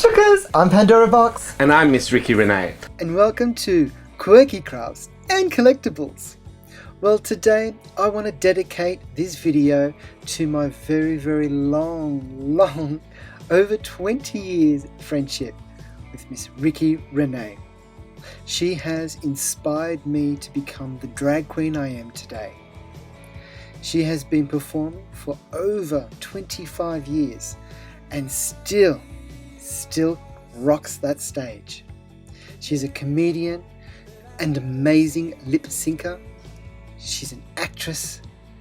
Chuckers! I'm Pandora Box. And I'm Miss Rickie Renee. And welcome to Quirky Crafts and Collectibles. Well, today I want to dedicate this video to my very long, over 20 years friendship with Miss Rickie Renee. She has inspired me to become the drag queen I am today. She has been performing for over 25 years and still rocks that stage. She's a comedian, an amazing lip syncer. She's an actress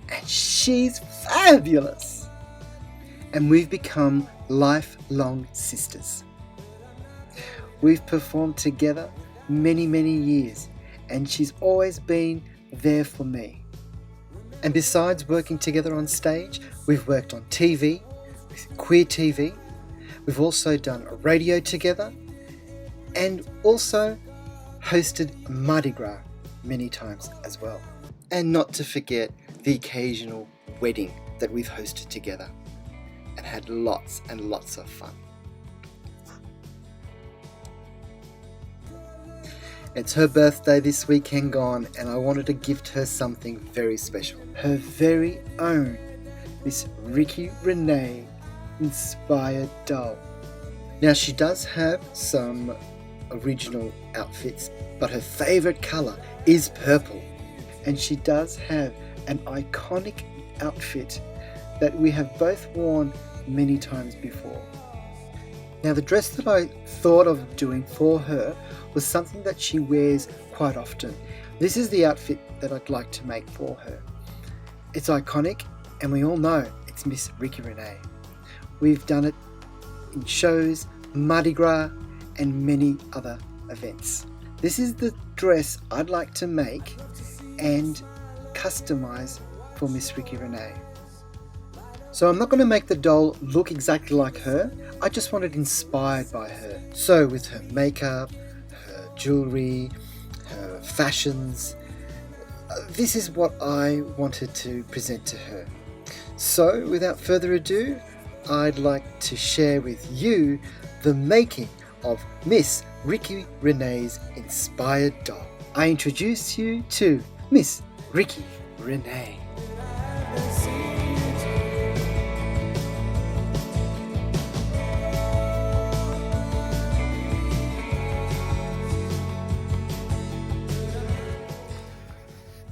and she's fabulous. And we've become lifelong sisters. We've performed together many years and she's always been there for me. And besides working together on stage, we've worked on TV, with Queer TV. We've also done a radio together and also hosted Mardi Gras many times as well. And not to forget the occasional wedding that we've hosted together and had lots and lots of fun. It's her birthday this weekend gone and I wanted to gift her something very special. Her very own Miss Rickie Renee inspired doll. Now she does have some original outfits, but her favourite colour is purple. And she does have an iconic outfit that we have both worn many times before. Now the dress that I thought of doing for her was something that she wears quite often. This is the outfit that I'd like to make for her. It's iconic and we all know it's Miss Rickie Renee. We've done it in shows, Mardi Gras and many other events. This is the dress I'd like to make and customize for Miss Rickie Renee. So I'm not going to make the doll look exactly like her, I just want it inspired by her. So with her makeup, her jewellery, her fashions, this is what I wanted to present to her. So without further ado, I'd like to share with you the making of Miss Rickie Renee's inspired doll. I introduce you to Miss Rickie Renee.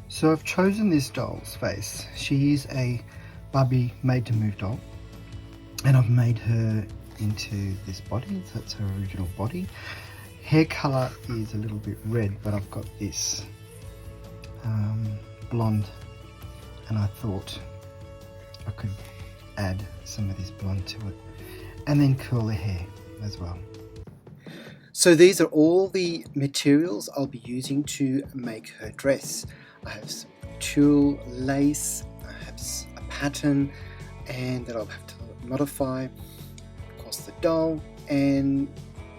So I've chosen this doll's face. She is a Barbie made to move doll. And I've made her into this body, so that's her original body. Hair colour is a little bit red, but I've got this blonde, and I thought I could add some of this blonde to it, and then curl the hair as well. So these are all the materials I'll be using to make her dress. I have some tulle lace, I have a pattern, and that I'll have to modify, of course the doll and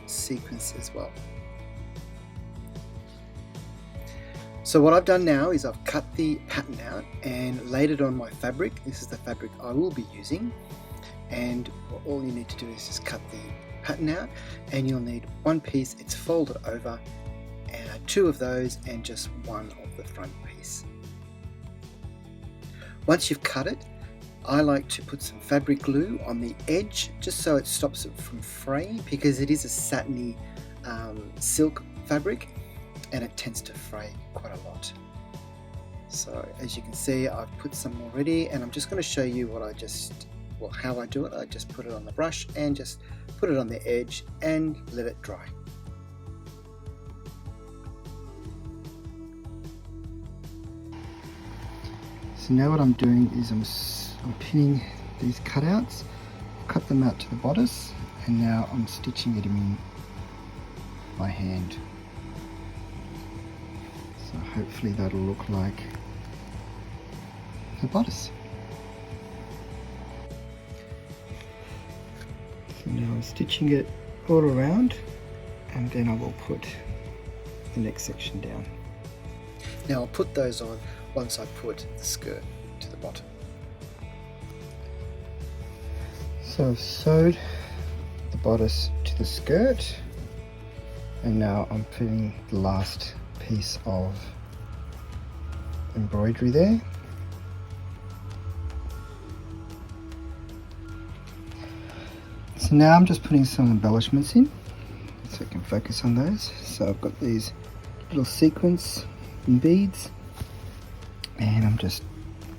sequins as well. So what I've done now is I've cut the pattern out and laid it on my fabric. This is the fabric I will be using, and all you need to do is just cut the pattern out, and you'll need one piece, it's folded over, and two of those and just one of the front piece. Once you've cut it, I like to put some fabric glue on the edge just so it stops it from fraying, because it is a satiny silk fabric and it tends to fray quite a lot. So as you can see, I've put some already, and I'm just going to show you how I do it. I just put it on the brush and just put it on the edge and let it dry. So now what I'm doing is I'm pinning these cutouts, cut them out to the bodice, and now I'm stitching it in by hand. So hopefully that'll look like the bodice. So now I'm stitching it all around, and then I will put the next section down. Now I'll put those on once I put the skirt to the bottom. So I've sewed the bodice to the skirt, and now I'm putting the last piece of embroidery there. So now I'm just putting some embellishments in so I can focus on those. So I've got these little sequins and beads, and I'm just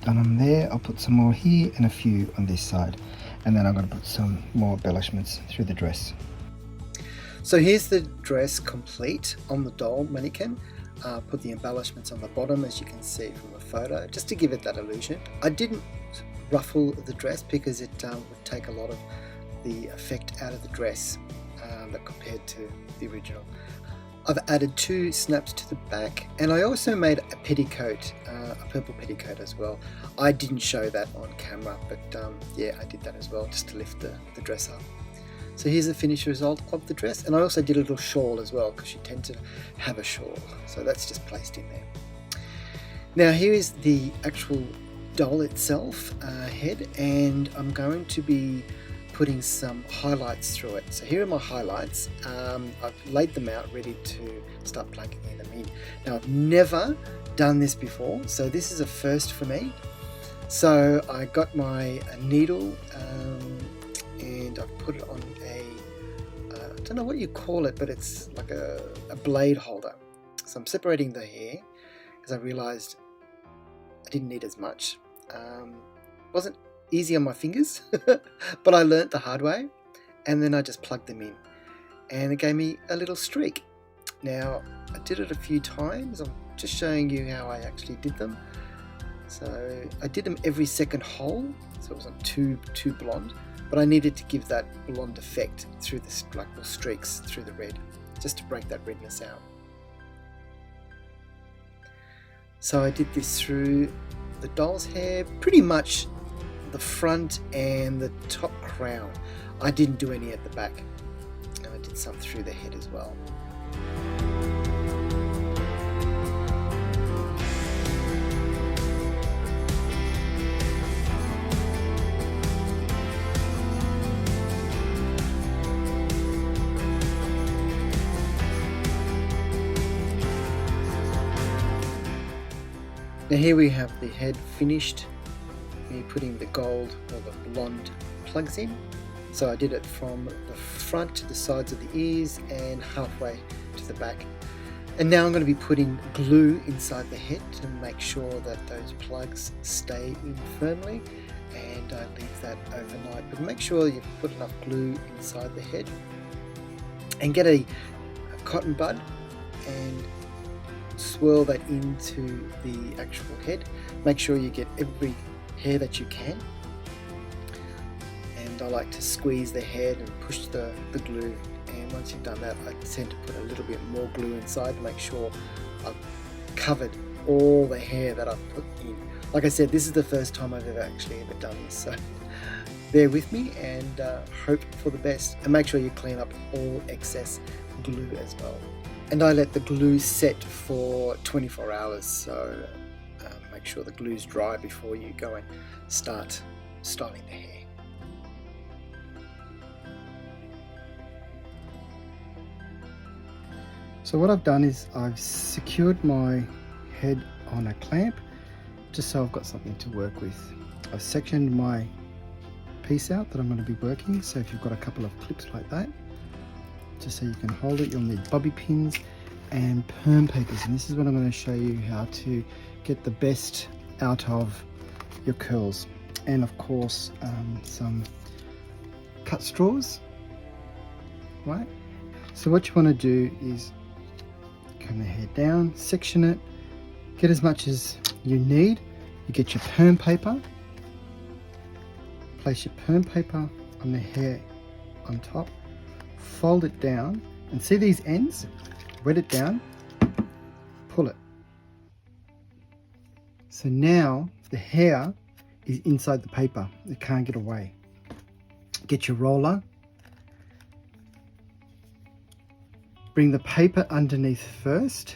done them there. I'll put some more here and a few on this side, and then I'm going to put some more embellishments through the dress. So here's the dress complete on the doll mannequin. Put the embellishments on the bottom, as you can see from the photo, just to give it that illusion. I didn't ruffle the dress because it would take a lot of the effect out of the dress compared to the original. I've added 2 snaps to the back, and I also made a petticoat, a purple petticoat as well. I didn't show that on camera, but yeah, I did that as well just to lift the dress up. So here's the finished result of the dress, and I also did a little shawl as well because she tends to have a shawl, so that's just placed in there. Now here is the actual doll itself, head, and I'm going to be putting some highlights through it. So here are my highlights. I've laid them out ready to start plugging them in. Now I've never done this before, so this is a first for me. So I got my needle and I've put it on I don't know what you call it, but it's like a blade holder. So I'm separating the hair because I realized I didn't need as much. Wasn't easy on my fingers, but I learnt the hard way, and then I just plugged them in, and it gave me a little streak. Now I did it a few times. I'm just showing you how I actually did them. So I did them every second hole, so it wasn't too blonde, but I needed to give that blonde effect through the little streaks through the red, just to break that redness out. So I did this through the doll's hair, pretty much the front and the top crown. I didn't do any at the back, and I did some through the head as well. Now here we have the head finished, me putting the gold or the blonde plugs in. So I did it from the front to the sides of the ears and halfway to the back. And now I'm going to be putting glue inside the head to make sure that those plugs stay in firmly, and I leave that overnight. But make sure you've put enough glue inside the head, and get a cotton bud and swirl that into the actual head. Make sure you get every hair that you can, and I like to squeeze the head and push the glue, and once you've done that I tend to put a little bit more glue inside to make sure I've covered all the hair that I've put in. Like I said, this is the first time I've ever done this, so bear with me and hope for the best, and make sure you clean up all excess glue as well. And I let the glue set for 24 hours, so make sure the glue's dry before you go and start styling the hair. So what I've done is I've secured my head on a clamp just so I've got something to work with. I've sectioned my piece out that I'm going to be working, so if you've got a couple of clips like that, just so you can hold it, you'll need bobby pins and perm papers, and this is what I'm going to show you how to get the best out of your curls, and of course some cut straws, right? So what you want to do is comb the hair down, section it, get as much as you need. You get your perm paper, place your perm paper on the hair on top, fold it down, and see these ends? Wet it down, pull it. So now the hair is inside the paper, it can't get away. Get your roller, bring the paper underneath first,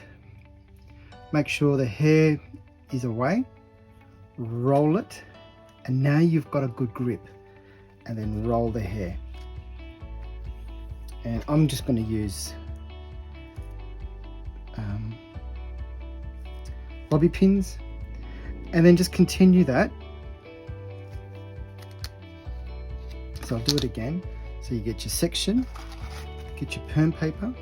make sure the hair is away, roll it, and now you've got a good grip, and then roll the hair. And I'm just going to use bobby pins, and then just continue that. So I'll do it again. So you get your section, get your perm paper,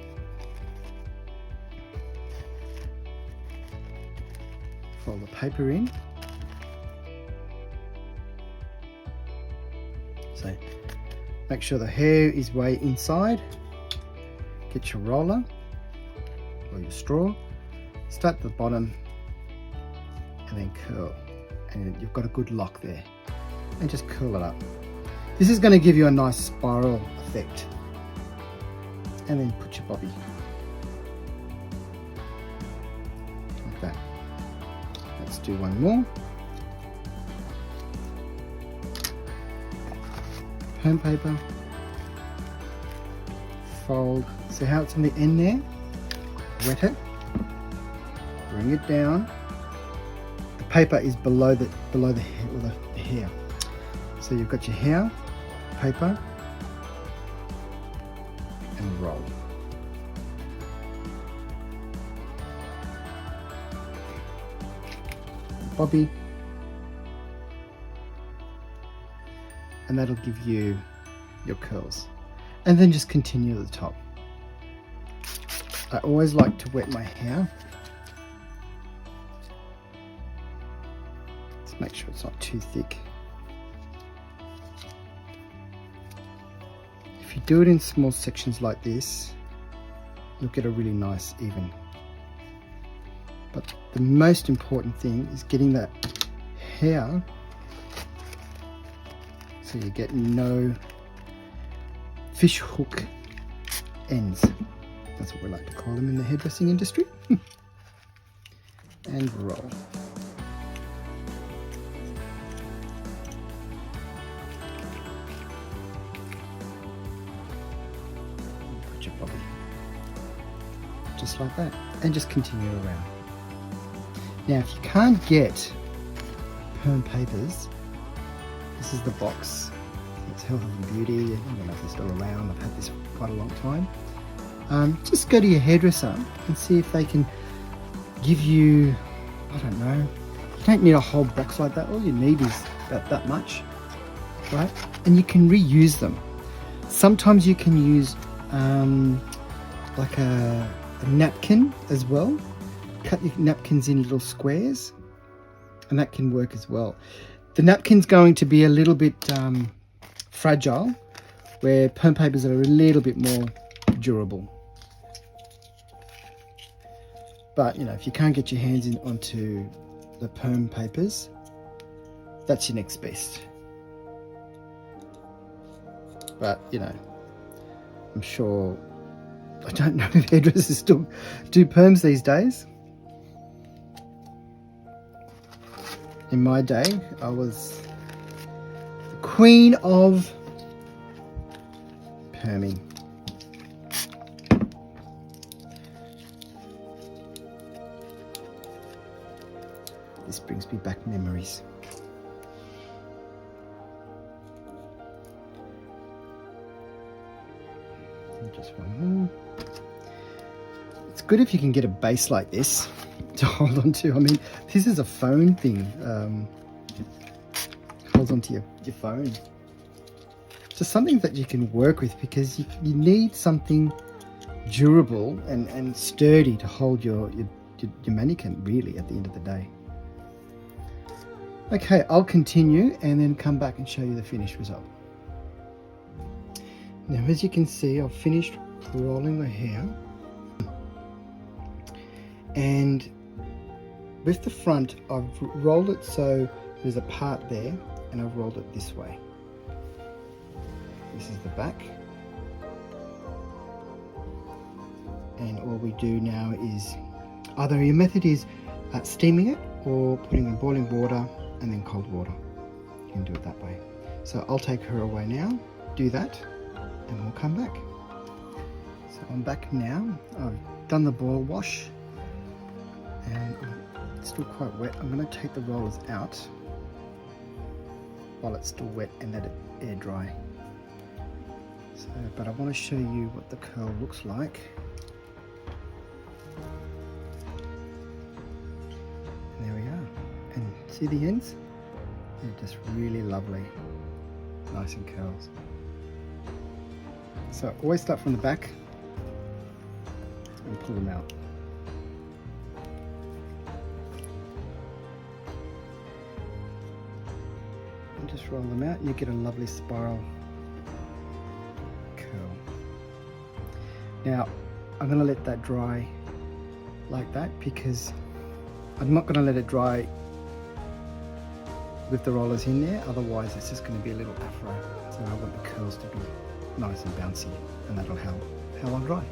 fold the paper in. So make sure the hair is way inside. Get your roller or your straw, start at the bottom and then curl, and you've got a good lock there, and just curl it up. This is going to give you a nice spiral effect. And then put your bobby like that. Let's do one more. Perm paper, fold. See how it's on the end there? Wet it, bring it down. The paper is below the hair, or the hair. So you've got your hair, paper, and roll. Bobby, and that'll give you your curls. And then just continue at the top. I always like to wet my hair. Let's make sure it's not too thick. If you do it in small sections like this, you'll get a really nice even. But the most important thing is getting that hair so you get no fish hook ends. That's what we like to call them in the hairdressing industry. And roll. Put your bobby just like that, and just continue around. Now if you can't get perm papers, this is the box. It's Health and Beauty. I don't know if they're still around. I've had this for quite a long time. Just go to your hairdresser and see if they can give you, I don't know, you don't need a whole box like that. All you need is about that much, right? And you can reuse them. Sometimes you can use like a napkin as well. Cut your napkins in little squares, and that can work as well. The napkin's going to be a little bit fragile, where perm papers are a little bit more durable. But you know, if you can't get your hands onto the perm papers, that's your next best. But you know, I'm sure, I don't know if hairdressers still do perms these days. In my day, I was the queen of perming. This brings me back memories. And just one more. It's good if you can get a base like this to hold on to. I mean, this is a phone thing. Holds onto your phone. Just something that you can work with, because you need something durable and sturdy to hold your mannequin, really, at the end of the day. Okay, I'll continue and then come back and show you the finished result. Now, as you can see, I've finished rolling the hair, and with the front, I've rolled it so there's a part there, and I've rolled it this way. This is the back. And all we do now is, either your method is steaming it, or putting in boiling water and then cold water. You can do it that way. So I'll take her away now, do that, and we'll come back. So I'm back now. I've done the boil wash, and it's still quite wet. I'm going to take the rollers out while it's still wet and let it air dry. So, but I want to show you what the curl looks like. And there we are. And see the ends? They're just really lovely. Nice and curls. So always start from the back and pull them out. And just roll them out and you get a lovely spiral curl. Now I'm going to let that dry like that because I'm not going to let it dry with the rollers in there, otherwise it's just going to be a little afro. So I want the curls to be nice and bouncy, and that'll help how I'll dry.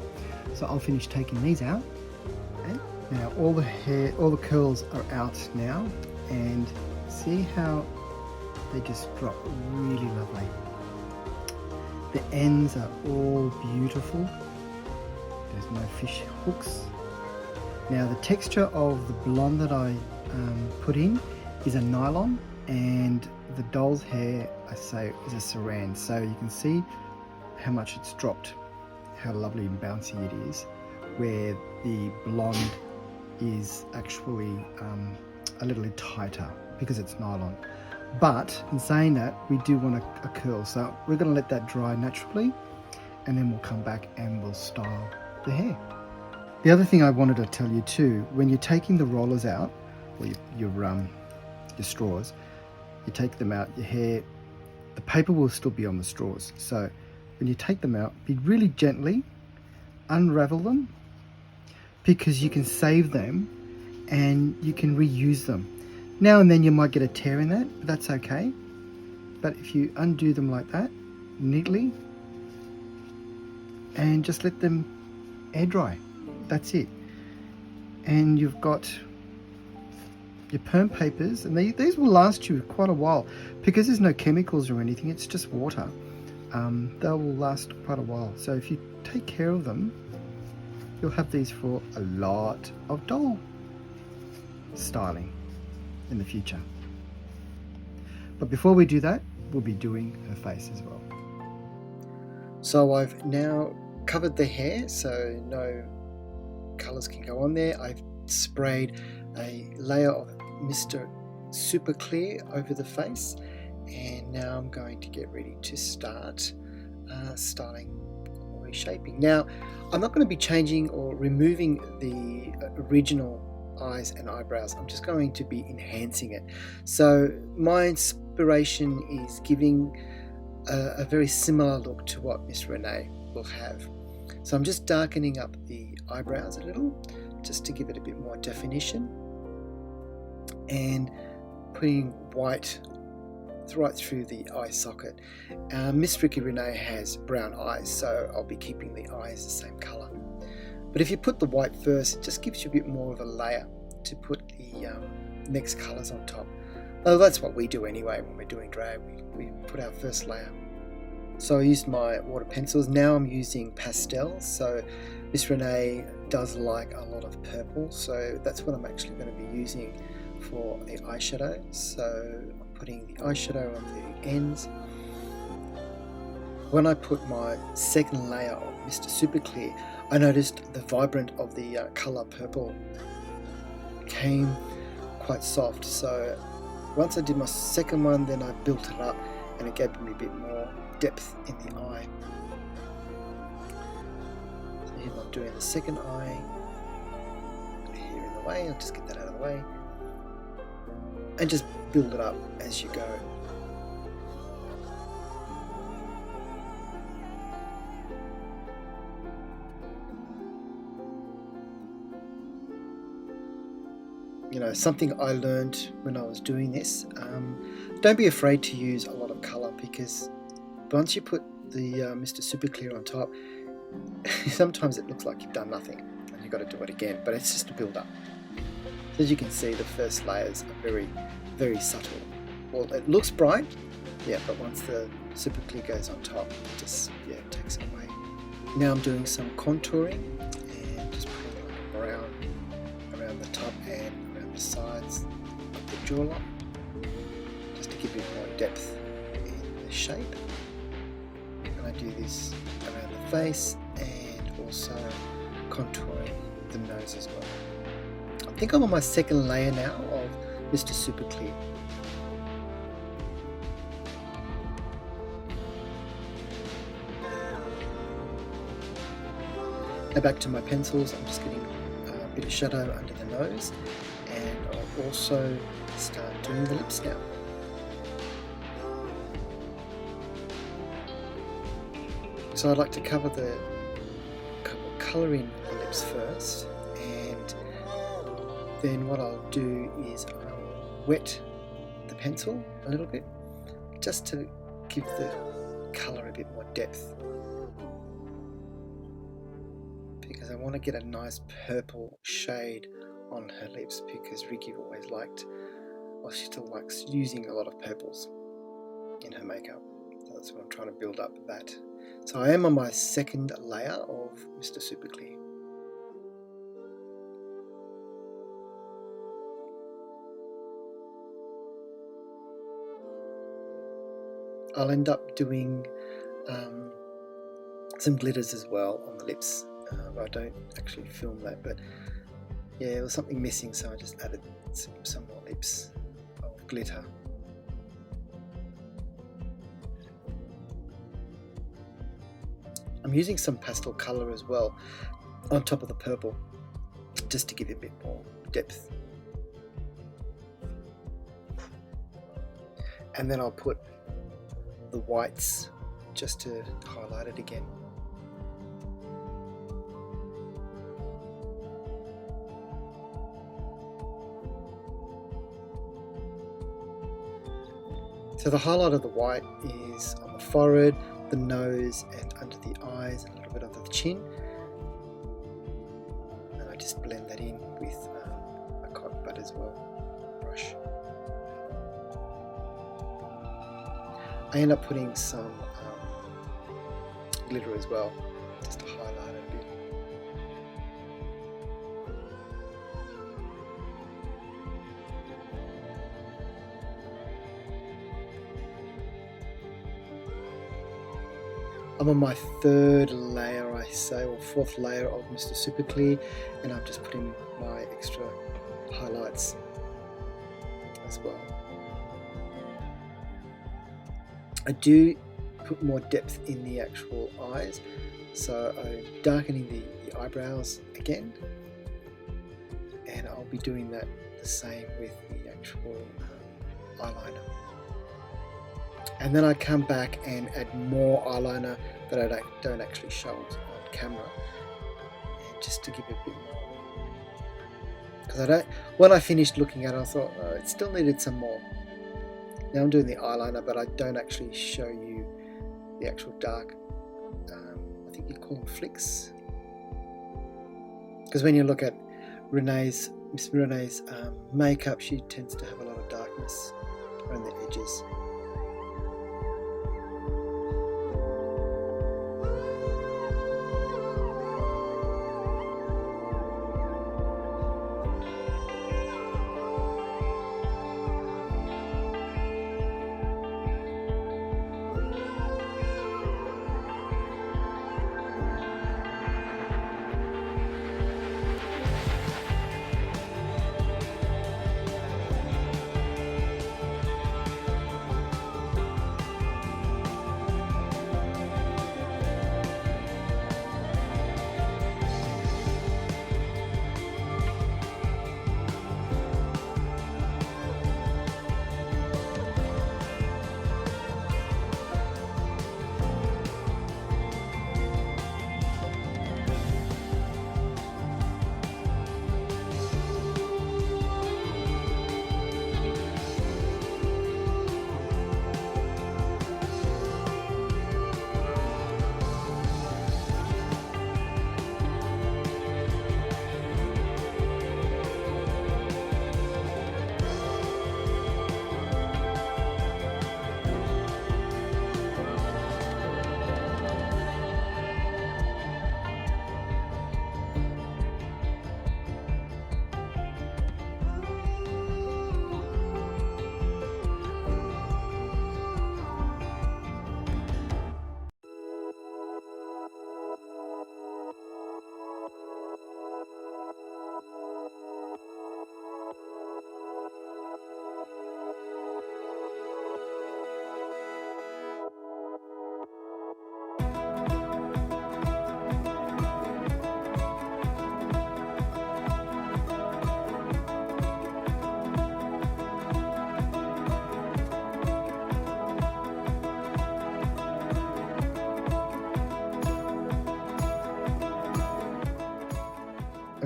So I'll finish taking these out. And now all the hair, all the curls are out now, and see how they just drop really lovely. The ends are all beautiful. There's no fish hooks. Now the texture of the blonde that I put in is a nylon, and the doll's hair, I say, is a saran. So you can see how much it's dropped, how lovely and bouncy it is, where the blonde is actually a little bit tighter because it's nylon. But in saying that, we do want a curl, so we're going to let that dry naturally, and then we'll come back and we'll style the hair. The other thing I wanted to tell you too, when you're taking the rollers out, or your straws, you take them out, your hair, the paper will still be on the straws. So when you take them out, be really gently, unravel them, because you can save them and you can reuse them. Now and then you might get a tear in that, but that's okay. But if you undo them like that, neatly, and just let them air dry, that's it. And you've got your perm papers, and these will last you quite a while because there's no chemicals or anything, it's just water. They will last quite a while, so if you take care of them, you'll have these for a lot of doll styling in the future. But before we do that, we'll be doing her face as well. So I've now covered the hair so no colours can go on there. I've sprayed a layer of Mr. Super Clear over the face, and now I'm going to get ready to start styling or reshaping. Now I'm not going to be changing or removing the original eyes and eyebrows. I'm just going to be enhancing it. So my inspiration is giving a very similar look to what Miss Renee will have. So I'm just darkening up the eyebrows a little just to give it a bit more definition, and putting white right through the eye socket. Miss Rickie Renee has brown eyes, so I'll be keeping the eyes the same colour. But if you put the white first, it just gives you a bit more of a layer to put the next colours on top. Oh, that's what we do anyway when we're doing drag. We put our first layer. So I used my water pencils. Now I'm using pastels. So Miss Renee does like a lot of purple, so that's what I'm actually going to be using for the eyeshadow. So I'm putting the eyeshadow on the ends. When I put my second layer of Mr. Super Clear, I noticed the vibrant of the colour purple came quite soft. So once I did my second one, then I built it up and it gave me a bit more depth in the eye. So here I'm doing the second eye. Here in the way, I'll just get that out of the way. And just build it up as you go. You know, something I learned when I was doing this, don't be afraid to use a lot of colour, because once you put the Mr. Super Clear on top, sometimes it looks like you've done nothing and you've got to do it again, but it's just a build up. So as you can see, the first layers are very, very subtle. Well, it looks bright, yeah, but once the Super Clear goes on top, it just, yeah, it takes it away. Now I'm doing some contouring and just putting like a brown around the top and around the sides of the jawline, just to give it more depth in the shape. And I do this around the face and also contouring the nose as well. I think I'm on my second layer now of Mr. Super Clear. Now back to my pencils, I'm just getting a bit of shadow under the nose, and I'll also start doing the lips now. So I'd like to cover in the lips first, and then what I'll do is I'll wet the pencil a little bit just to give the colour a bit more depth, because I want to get a nice purple shade on her lips, because Ricki always liked, well, she still likes using a lot of purples in her makeup. So that's what I'm trying to build up that. So I am on my second layer of Mr. Super Clear. I'll end up doing some glitters as well on the lips. I don't actually film that, but yeah, there was something missing, so I just added some more lips of glitter. I'm using some pastel colour as well on top of the purple, just to give it a bit more depth. And then I'll put the whites just to highlight it again. So the highlight of the white is on the forehead, the nose, and under the eyes, and a little bit under the chin. And I just blend that in with a cotton bud as well, brush. I end up putting some glitter as well, just to highlight it a bit. I'm on my third layer, I say, or fourth layer of Mr. Super Clear, and I'm just putting my extra highlights as well. I do put more depth in the actual eyes, so I'm darkening the eyebrows again, and I'll be doing that the same with the actual eyeliner. And then I come back and add more eyeliner that I don't actually show on camera, and just to give it a bit more. Because when I finished looking at it, I thought, oh, it still needed some more. Now I'm doing the eyeliner, but I don't actually show you the actual dark, I think you call them flicks. Because when you look at Miss Renee's makeup, she tends to have a lot of darkness around the edges.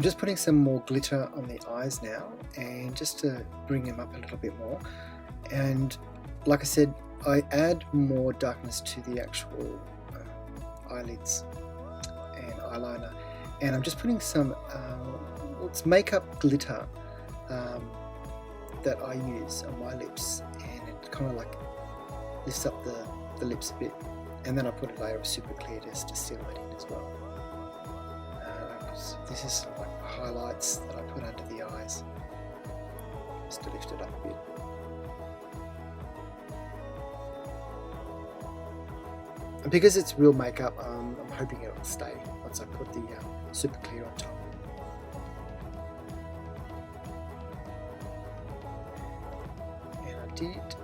just putting some more glitter on the eyes now, and just to bring them up a little bit more. And like I said, I add more darkness to the actual eyelids and eyeliner, and I'm just putting some it's makeup glitter that I use on my lips, and it kind of like lifts up the lips a bit, and then I put a layer of super clear just to seal that in as well. This is some like highlights that I put under the eyes just to lift it up a bit. And because it's real makeup, I'm hoping it will stay once I put the super clear on top. And I did.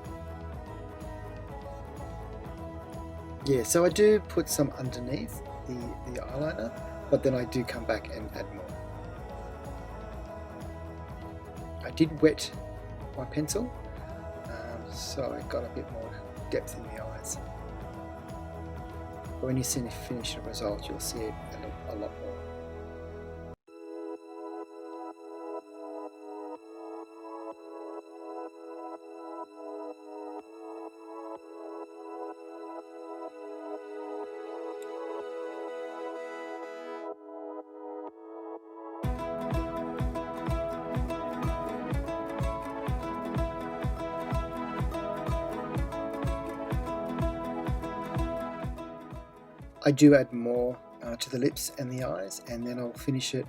Yeah, so I do put some underneath the eyeliner, but then I do come back and add more. I did wet my pencil, so I got a bit more depth in the eyes. But when you see the finished result, you'll see it a lot more. I do add more to the lips and the eyes, and then I'll finish it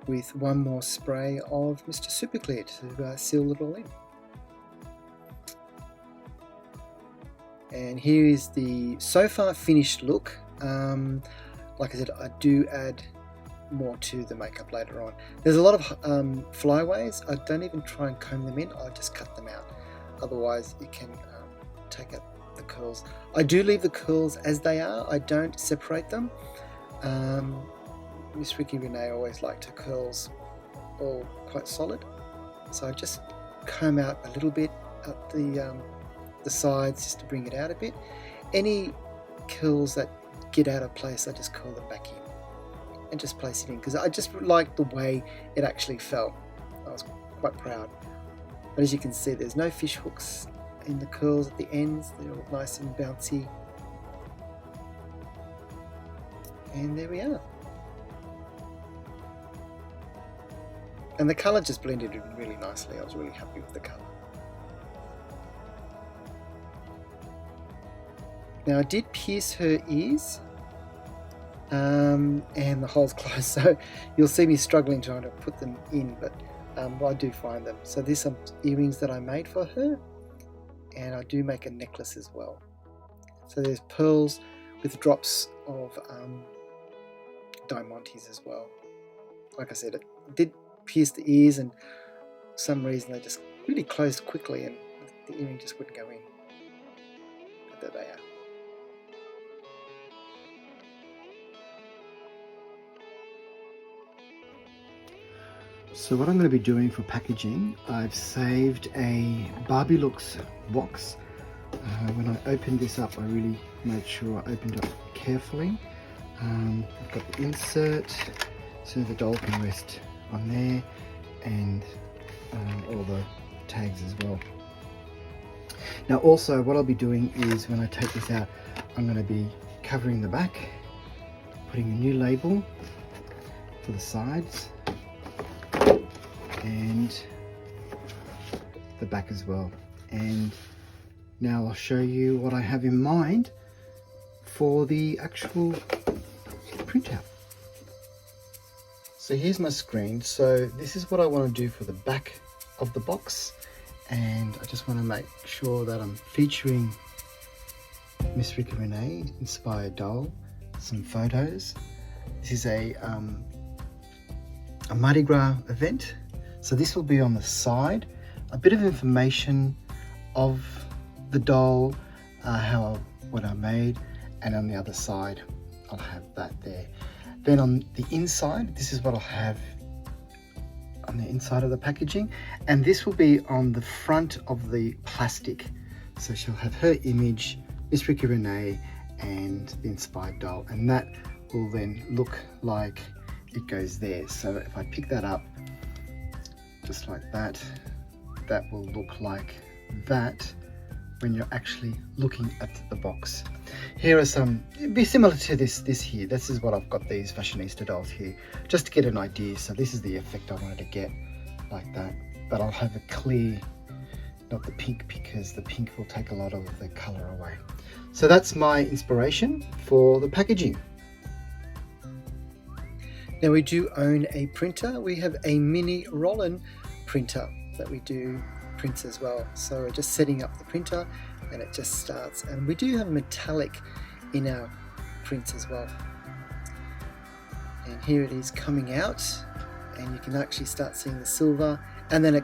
with one more spray of Mr. Super Clear to seal it all in. And here is the so far finished look. Like I said, I do add more to the makeup later on. There's a lot of flyaways. I don't even try and comb them in, I just cut them out. Otherwise it can take up the curls. I do leave the curls as they are, I don't separate them. Miss Rickie Renee always liked her curls all quite solid, so I just comb out a little bit at the sides just to bring it out a bit. Any curls that get out of place, I just curl them back in and just place it in, because I just like the way it actually felt. I was quite proud. But as you can see, there's no fish hooks in the curls at the ends, they're all nice and bouncy. And there we are. And the colour just blended in really nicely. I was really happy with the colour. Now I did pierce her ears, and the hole's closed, so you'll see me struggling trying to put them in, but I do find them. So there's some earrings that I made for her, and I do make a necklace as well. So there's pearls with drops of diamantes as well. Like I said, it did pierce the ears, and for some reason they just really closed quickly and the earring just wouldn't go in. But there they are. So what I'm going to be doing for packaging, I've saved a Barbie Looks box. When I opened this up, I really made sure I opened it up carefully. I've got the insert, so the doll can rest on there, and all the tags as well. Now also what I'll be doing is, when I take this out, I'm going to be covering the back, putting a new label for the sides, and the back as well. And now I'll show you what I have in mind for the actual printout. So here's my screen. So this is what I want to do for the back of the box, and I just want to make sure that I'm featuring Miss Rickie Renee inspired doll, some photos. This is a Mardi Gras event. So this will be on the side, a bit of information of the doll, what I made, and on the other side I'll have that there. Then on the inside, this is what I'll have on the inside of the packaging, and this will be on the front of the plastic. So she'll have her image, Miss Rickie Renee, and the inspired doll, and that will then look like it goes there. So if I pick that up just like that, that will look like that when you're actually looking at the box. Here are some, it'd be similar to this here. This is what I've got these fashionista dolls here, just to get an idea. So this is the effect I wanted to get, like that. But I'll have a clear, not the pink, because the pink will take a lot of the color away. So that's my inspiration for the packaging. Now we do own a printer. We have a mini Roland printer that we do prints as well. So we're just setting up the printer and it just starts. And we do have metallic in our prints as well. And here it is coming out, and you can actually start seeing the silver, and then it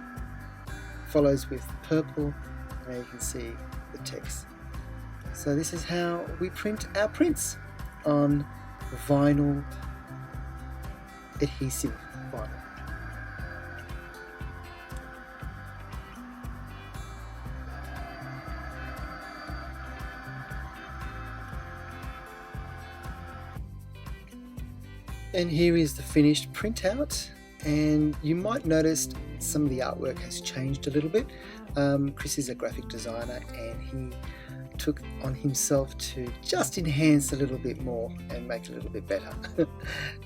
follows with purple, and you can see the text. So this is how we print our prints on vinyl, adhesive vinyl. And here is the finished printout, and you might notice some of the artwork has changed a little bit. Chris is a graphic designer, and he took on himself to just enhance a little bit more and make it a little bit better.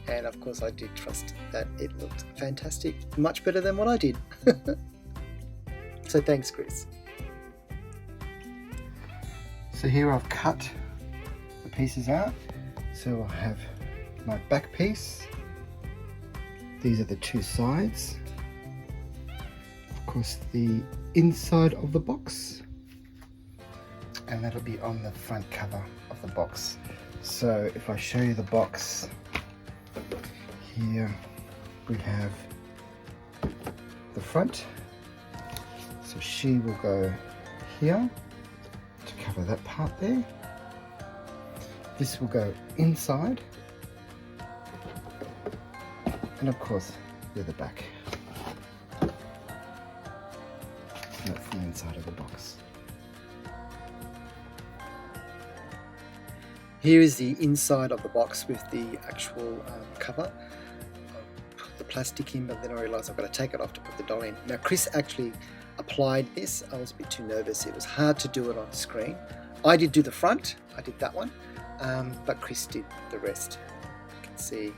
And of course I did trust that it looked fantastic, much better than what I did. So thanks, Chris. So here I've cut the pieces out. So I have my back piece. These are the two sides. Of course, the inside of the box, and that'll be on the front cover of the box. So if I show you the box, here we have the front. So she will go here to cover that part there. This will go inside, and of course with the back. And that's the inside of the box. Here is the inside of the box with the actual cover. I put the plastic in, but then I realised I've got to take it off to put the doll in. Now Chris actually applied this. I was a bit too nervous. It was hard to do it on screen. I did do the front, I did that one, but Chris did the rest. You can see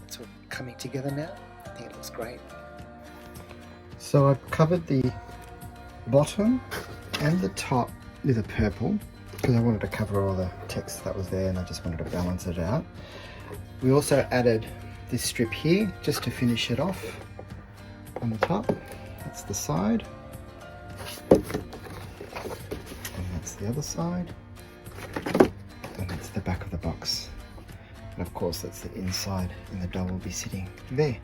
it's all coming together now. I think it looks great. So I've covered the bottom and the top with a purple because I wanted to cover all the text that was there, and I just wanted to balance it out. We also added this strip here just to finish it off on the top. That's the side, and that's the other side, and that's the back of the box, and of course that's the inside, and the doll will be sitting there.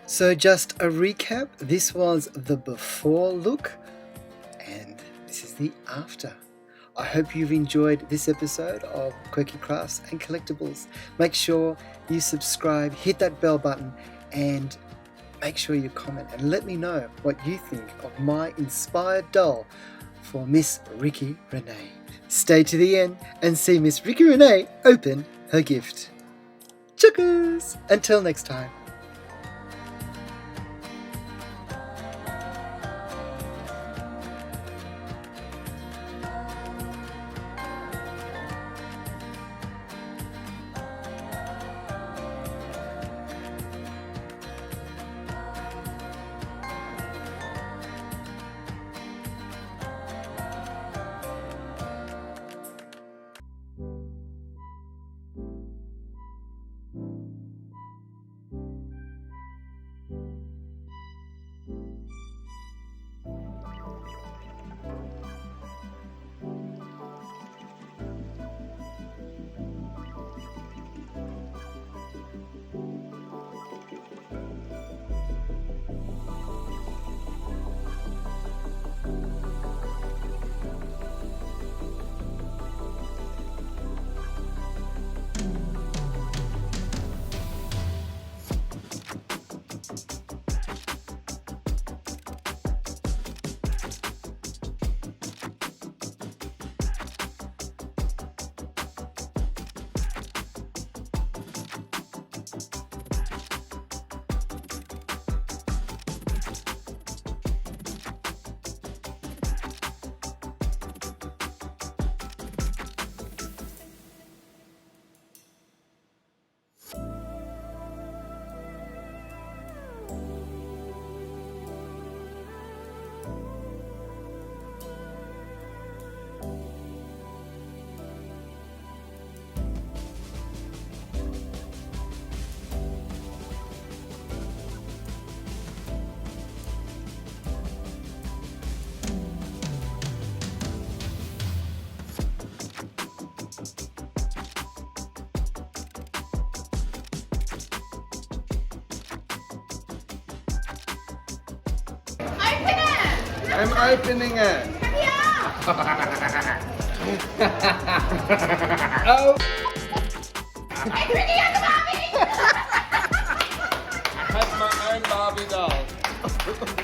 So just a recap, this was the before look, and this is the after. I hope you've enjoyed this episode of Quirky Crafts and Collectibles. Make sure you subscribe, hit that bell button, and make sure you comment and let me know what you think of my inspired doll for Miss Ricki Renee. Stay to the end and see Miss Ricki Renee open her gift. Chuckers! Until next time. I'm opening it. Oh! Hey, Rickie, I'm the Barbie! I have my own Barbie doll.